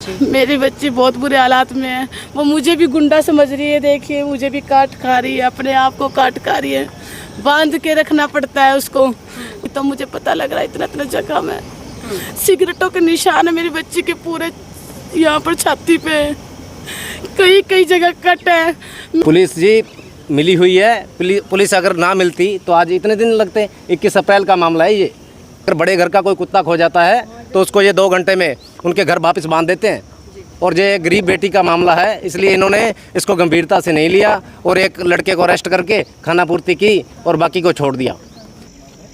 बच्ची? मेरी बच्ची बहुत बुरे हालात में है। वो मुझे भी गुंडा समझ रही है, देखिए मुझे भी काट खा रही है, अपने आप को काट खा रही है, बांध के रखना पड़ता है उसको। तो मुझे पता लग रहा है इतना इतना जख्म है, सिगरेटों के निशान है मेरी बच्ची के पूरे यहाँ पर छाती पे, कई कई जगह कट है। पुलिस जी मिली हुई है, पुलिस अगर ना मिलती तो आज इतने दिन लगते। 21 अप्रैल का मामला है ये। अगर बड़े घर का कोई कुत्ता खो जाता है तो उसको ये 2 घंटे में उनके घर वापस बांध देते हैं, और ये गरीब बेटी का मामला है, इसलिए इन्होंने इसको गंभीरता से नहीं लिया और एक लड़के को अरेस्ट करके खाना पूर्ति की और बाकी को छोड़ दिया।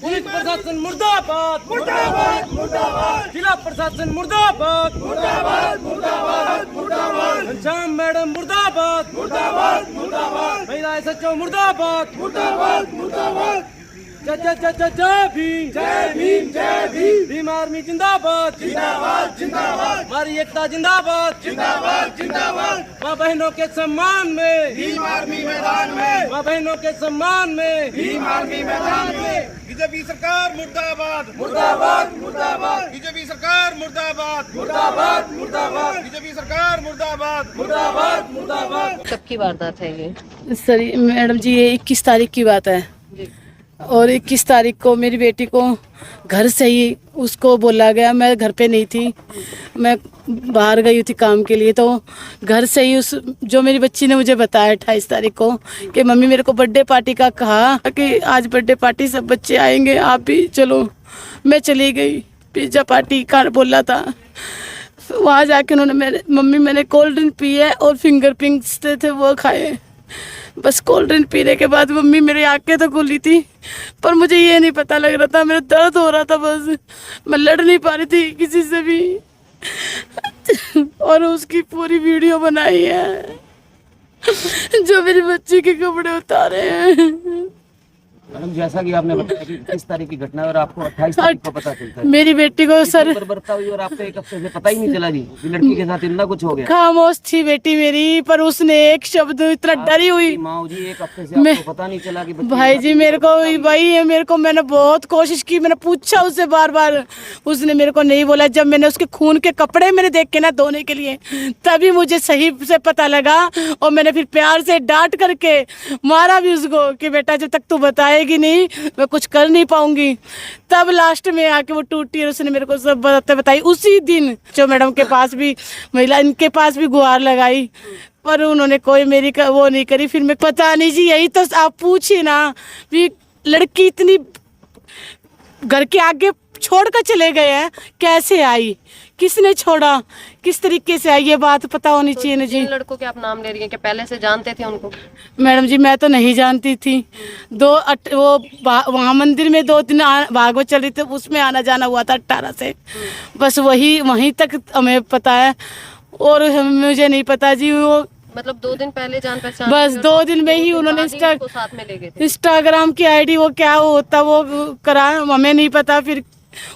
पुलिस प्रशासन मुर्दाबाद, मुर्दाबाद, मुर्दाबाद। जिला प्रशासन मुर्दाबाद, मुर्दाबाद, मुर्दाबाद, मुर्दाबाद। घनश्याम मैडम मुर्दाबाद, मुर्दाबाद, मुर्दाबाद। महिला एसएचओ मुर्दाबाद, मुर्दाबाद, मुर्दाबाद। जय जय जय जय जय भीम, जय भीम, जय भीम। भीम आर्मी जिंदाबाद, जिंदाबाद, जिंदाबाद। हमारी एकता जिंदाबाद, जिंदाबाद, जिंदाबाद। माँ बहनों के सम्मान में भीम आर्मी मैदान में, माँ बहनों के सम्मान में भीम आर्मी मैदान में। बीजेपी सरकार मुर्दाबाद, मुर्दाबाद, मुर्दाबाद, बीजेपी सरकार मुर्दाबाद, मुर्दाबाद, मुर्दाबाद, बीजेपी सरकार मुर्दाबाद, मुर्दाबाद, मुर्दाबाद। कब की वारदात है ये? सर मैडम जी ये 21 तारीख की बात है, और 21 तारीख को मेरी बेटी को घर से ही उसको बोला गया, मैं घर पे नहीं थी, मैं बाहर गई थी काम के लिए, तो घर से ही उस जो मेरी बच्ची ने मुझे बताया 28 तारीख को कि मम्मी मेरे को बर्थडे पार्टी का कहा कि आज बर्थडे पार्टी सब बच्चे आएंगे, आप भी चलो। मैं चली गई, पिज्ज़ा पार्टी का बोला था, वहाँ जाके उन्होंने मम्मी मैंने कोल्ड ड्रिंक पी है और फिंगर पिंक्स थे वो खाए। बस कोल्ड ड्रिंक पीने के बाद मम्मी मेरी आंखें तो खुली थी, पर मुझे ये नहीं पता लग रहा था, मेरा दर्द हो रहा था, बस मैं लड़ नहीं पा रही थी किसी से भी। और उसकी पूरी वीडियो बनाई है जो मेरी बच्ची के कपड़े उतारे हैं। मैडम जैसा कि आपने बताया कि 21 तारीख की घटना है और आपको 28 तारीख को पता चलता है। मेरी बेटी को सर बर्बरता हुई और आपको 1 हफ्ते से पता ही नहीं चला जी कि लड़की के साथ इतना कुछ हो गया। खामोश थी बेटी मेरी, पर उसने एक शब्द इतना डरी हुई। माँ जी 1 हफ्ते से आपको पता नहीं चला कि भाई जी मेरे को भाई मेरे को मैंने बहुत कोशिश की, मैंने पूछा उससे बार बार, उसने मेरे को नहीं बोला। जब मैंने उसके खून के कपड़े मैंने देखे ना धोने के लिए, तभी मुझे सही से पता लगा, और मैंने फिर प्यार से डांट करके मारा भी उसको कि बेटा जब तक तू बताएगी नहीं मैं कुछ कर नहीं पाऊंगी। तब लास्ट में आके वो टूटी और उसने मेरे को सब बताई। उसी दिन जो मैडम के पास भी महिला इनके पास भी गुहार लगाई, पर उन्होंने कोई मेरी वो नहीं करी। फिर मैं पता नहीं जी, यही तो आप पूछिए ना भी, लड़की इतनी घर के आगे छोड़ कर चले गए हैं, कैसे आई, किसने छोड़ा, किस तरीके से आई, ये बात पता होनी चाहिए ना जी। जिन लड़कों के आप नाम ले रही हैं, क्या पहले से जानते थे उनको? मैडम जी मैं तो नहीं जानती थी। वो वहाँ मंदिर में 2 दिन भागवत चल रही थी, उसमें आना जाना हुआ था 18 से, बस वहीं तक हमें पता है, और मुझे नहीं पता जी। वो मतलब 2 दिन पहले जान पहचान, बस 2 दिन में ही उन्होंने साथ में ले गए थे। इंस्टाग्राम की आईडी वो क्या होता वो करा, हमें नहीं पता। फिर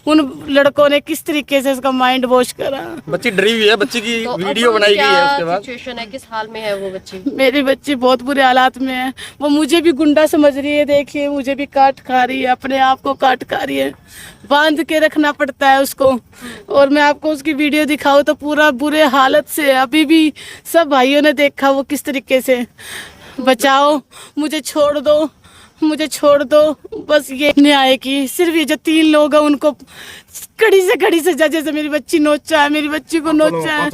उन लड़कों ने किस तरीके से उसका माइंड वॉश करा। बच्ची डरी हुई है, बच्ची की तो वीडियो बनाई गई है उसके बाद। सिचुएशन है, किस हाल में है वो बच्ची? मेरी बच्ची बहुत बुरे हालात में है, वो मुझे भी गुंडा समझ रही है, देखिए मुझे भी काट खा रही है, अपने आप को काट खा रही है, बांध के रखना पड़ता है उसको। और मैं आपको उसकी वीडियो दिखाऊं तो पूरा बुरे हालत से, अभी भी सब भाइयों ने देखा वो किस तरीके से। बचाओ, मुझे छोड़ दो, मुझे छोड़ दो, बस ये न्याय की सिर्फ ये जो 3 लोग हैं उनको कड़ी से जैसे मेरी बच्ची नोचा है, मेरी बच्ची को नोचा है,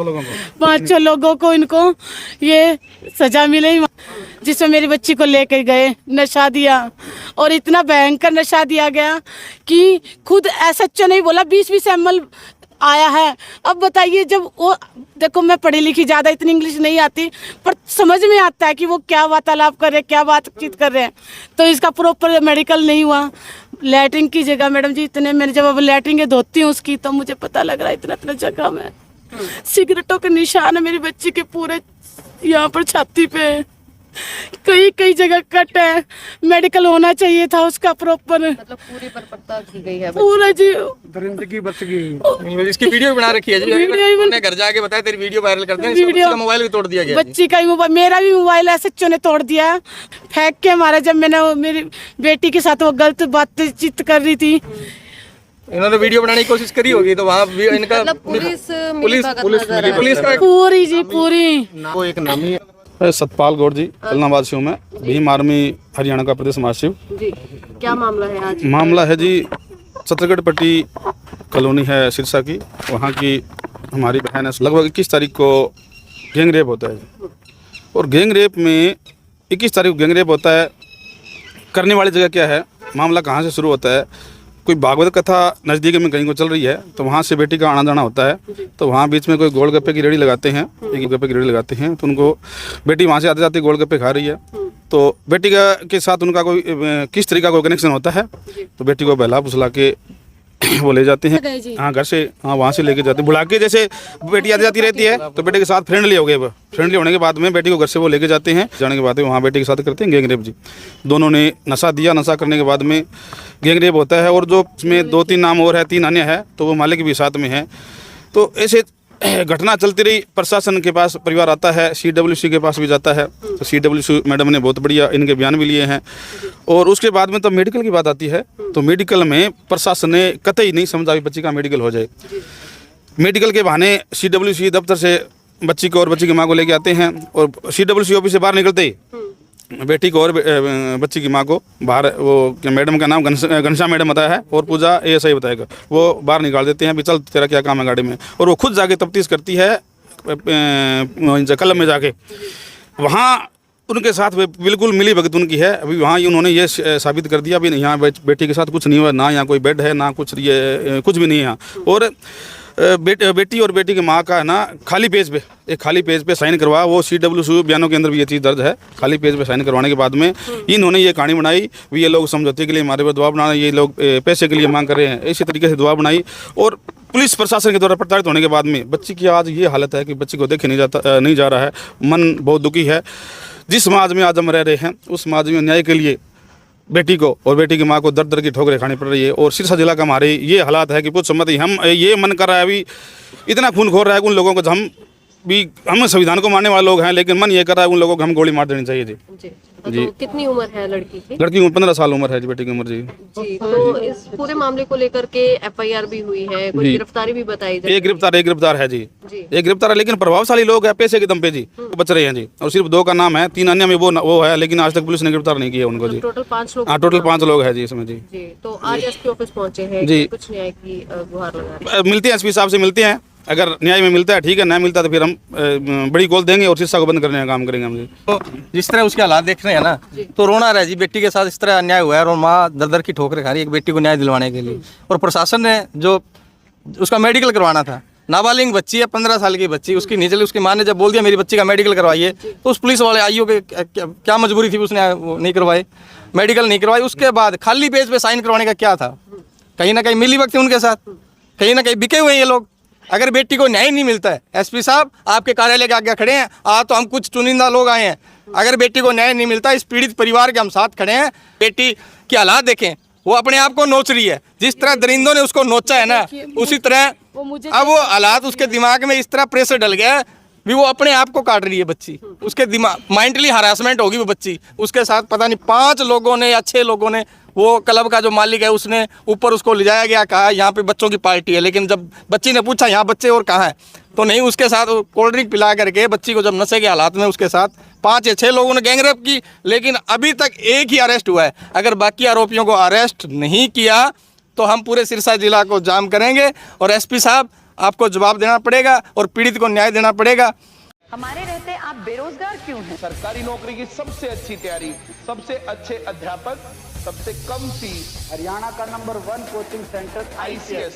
5 लोगों को इनको ये सजा मिले, जिसमें मेरी बच्ची को लेकर गए, नशा दिया, और इतना भयंकर नशा दिया गया कि खुद एसएचओ नहीं बोला 20-20 ml आया है। अब बताइए, जब वो देखो मैं पढ़ी लिखी ज़्यादा इतनी इंग्लिश नहीं आती, पर समझ में आता है कि वो क्या वार्तालाप कर रहे हैं, क्या बातचीत कर रहे हैं। तो इसका प्रॉपर मेडिकल नहीं हुआ। लैट्रिन की जगह मैडम जी इतने, मैंने जब अब लैट्रिन के धोती हूँ उसकी, तो मुझे पता लग रहा है इतना इतना जगह में सिगरेटों के निशान है मेरी बच्ची के पूरे यहाँ पर छाती पे, कई कई जगह कट है। मेडिकल होना चाहिए था उसका प्रॉपर, मतलब पूरी बर्बरता की गई है पूरा जी। दरिंदगी बच गई। इसकी वीडियो भी बना रखी है जी, मैंने घर जाके बताया, तेरी वीडियो वायरल करते हैं। बच्ची का मोबाइल भी तोड़ दिया गया, बच्ची का ही मोबाइल, मेरा भी मोबाइल एसएचओ ने तोड़ दिया, फेंक के मारा। जब मैंने मेरी बेटी के साथ वो गलत बातचीत कर रही थी, इन्होंने वीडियो बनाने की कोशिश करी होगी तो वहाँ भी इनका मतलब पुलिस पुलिस पुलिस का पूरी जी पूरी। वो एक नामी है। मैं सतपाल गौड़ जी कलनाबाद से हूँ। मैं भीम आर्मी हरियाणा का प्रदेश महासचिव। जी, क्या मामला है आज? मामला है जी छत्तीसगढ़ पट्टी कॉलोनी है सिरसा की, वहाँ की हमारी बहन है। लगभग 21 तारीख को गैंग रेप होता है और गैंग रेप में 21 तारीख को गैंग रेप होता है। करने वाली जगह क्या है, मामला कहाँ से शुरू होता है, कोई भागवत कथा नज़दीक में कहीं को चल रही है तो वहाँ से बेटी का आना जाना होता है। तो वहाँ बीच में कोई गोलगप्पे की रेडी लगाते हैं, एक गोलगप्पे की रेडी लगाते हैं तो उनको बेटी वहाँ से आते जाते गोलगप्पे खा रही है तो बेटी का के साथ उनका कोई किस तरीका का कनेक्शन होता है तो बेटी को बहला फुसला के वो ले जाते हैं। हाँ घर से, हाँ वहाँ से लेके जाते हैं बुला के। जैसे बेटी आती जाती रहती है तो बेटे के साथ फ्रेंडली हो गए। वो फ्रेंडली होने के बाद में बेटी को घर से वो लेके जाते हैं। जाने के बाद में वहाँ बेटी के साथ करते हैं गैंग रेप जी। दोनों ने नशा दिया, नशा करने के बाद में गैंग रेप होता है। और जो इसमें 2-3 नाम और है, 3 अन्य है तो वो मालिक भी साथ में है। तो ऐसे घटना चलती रही। प्रशासन के पास परिवार आता है, CWC के पास भी जाता है तो CWC मैडम ने बहुत बढ़िया इनके बयान भी लिए हैं। और उसके बाद में तो मेडिकल की बात आती है तो मेडिकल में प्रशासन ने कतई नहीं समझा कि बच्ची का मेडिकल हो जाए। मेडिकल के बहाने CWC दफ्तर से बच्ची को और बच्ची की माँ को लेके आते हैं और CWC ऑफिस से बाहर निकलते ही बेटी को और बच्ची की माँ को बाहर, वो मैडम का नाम घनश्याम मैडम बताया है और पूजा ASI बताएगा, वो बाहर निकाल देते हैं। भी चल तेरा क्या काम है गाड़ी में। और वो खुद जाके तफ्तीश करती है कलम में जाके। वहाँ उनके साथ बिल्कुल मिली भगत उनकी है। अभी वहाँ उन्होंने ये साबित कर दिया भी नहीं यहाँ बेटी के साथ कुछ नहीं हुआ, ना यहाँ कोई बेड है ना कुछ, ये कुछ भी नहीं है यहाँ। और बेटी और बेटी की माँ का है ना खाली पेज पे, एक खाली पेज पे साइन करवा, वो CWC बयानों के अंदर भी ये चीज़ दर्ज है। खाली पेज पे साइन करवाने के बाद में इन्होंने ये कहानी बनाई भी ये लोग समझौते के लिए हमारे पर दबाव बना रहे हैं, ये लोग पैसे के लिए मांग कर रहे हैं, इसी तरीके से दबाव बनाई। और पुलिस प्रशासन के द्वारा प्रताड़ित होने के बाद में बच्ची की आज ये हालत है कि बच्ची को देखे नहीं जा रहा है। मन बहुत दुखी है। जिस समाज में आज हम रह रहे हैं उस समाज में न्याय के लिए बेटी को और बेटी की माँ को दर दर की ठोकरें खानी पड़ रही है। और सिरसा जिला का हमारे ये हालात है कि कुछ सम्मति हम ये मन कर रहा है अभी इतना खून खोर रहा है उन लोगों को। हम संविधान को मानने वाले लोग हैं लेकिन मन ये कर रहा है उन लोगों को हम गोली मार देनी चाहिए जी। जी, तो कितनी उम्र है लड़की की? लड़की की 15 साल उम्र है जी, बेटी की उम्र जी। जी, तो इस पूरे मामले को लेकर के FIR भी हुई है, कोई गिरफ्तारी भी बताई जाए? एक गिरफ्तार है जी, एक गिरफ्तार है लेकिन प्रभावशाली लोग हैं, पैसे के दम पे जी बच रहे हैं जी। और सिर्फ 2 का नाम है, 3 अन्य में वो है लेकिन आज तक पुलिस ने गिरफ्तार नहीं किया उनको जी। टोटल 5 लोग? हाँ टोटल 5 लोग है जी इसमें जी। तो आज SP ऑफिस पहुंचे हैं जी, कुछ न्याय की गुहार लगा? मिलते हैं SP साहब से मिलते हैं, अगर न्याय में मिलता है ठीक है, नहीं मिलता तो फिर हम बड़ी कॉल देंगे और सिरसा को बंद करने का काम करेंगे हम जी। तो जिस तरह उसके हालात देख रहे हैं ना तो रोना रहा जी। बेटी के साथ इस तरह अन्याय हुआ है और माँ दर दर की ठोकरें खा रही है एक बेटी को न्याय दिलवाने के लिए। और प्रशासन ने जो उसका मेडिकल करवाना था, नाबालिग बच्ची है, 15 साल की बच्ची, उसकी नहीं चली। उसकी माँ ने जब बोल दिया मेरी बच्ची का मेडिकल करवाइए तो उस पुलिस वाले आईओ के क्या मजबूरी थी, उसने नहीं करवाए, मेडिकल नहीं करवाई। उसके बाद खाली पेज पे साइन करवाने का क्या था? कहीं ना कहीं मिली भगत उनके साथ, कहीं ना कहीं बिके हुए हैं ये लोग। अगर बेटी को न्याय नहीं मिलता है, SP साहब आपके कार्यालय के आगे खड़े हैं, आज तो हम कुछ चुनिंदा लोग आए हैं। अगर बेटी को न्याय नहीं मिलता, इस पीड़ित परिवार के हम साथ खड़े हैं। बेटी की हालात देखें, वो अपने आप को नोच रही है। जिस तरह दरिंदों ने उसको नोचा है ना उसी तरह अब वो हालात उसके दिमाग में इस तरह प्रेशर डल गया है भी वो अपने आप को काट रही है बच्ची। उसके दिमाग माइंडली हरासमेंट होगी वो बच्ची। उसके साथ पता नहीं 5 लोगों ने या 6 लोगों ने, वो क्लब का जो मालिक है उसने ऊपर उसको ले जाया गया, कहा यहाँ पे बच्चों की पार्टी है। लेकिन जब बच्ची ने पूछा यहाँ बच्चे और कहाँ है तो नहीं, उसके साथ कोल्ड ड्रिंक पिला करके बच्ची को जब नशे के हालात में उसके साथ 5 या 6 लोगों ने गैंगरेप की। लेकिन अभी तक एक ही अरेस्ट हुआ है। अगर बाकी आरोपियों को अरेस्ट नहीं किया तो हम पूरे सिरसा जिला को जाम करेंगे और SP साहब आपको जवाब देना पड़ेगा और पीड़ित को न्याय देना पड़ेगा। हमारे रहते आप बेरोजगार क्यों हैं? सरकारी नौकरी की सबसे अच्छी तैयारी, सबसे अच्छे अध्यापक, सबसे कम फीस, हरियाणा का नंबर 1 कोचिंग सेंटर ICS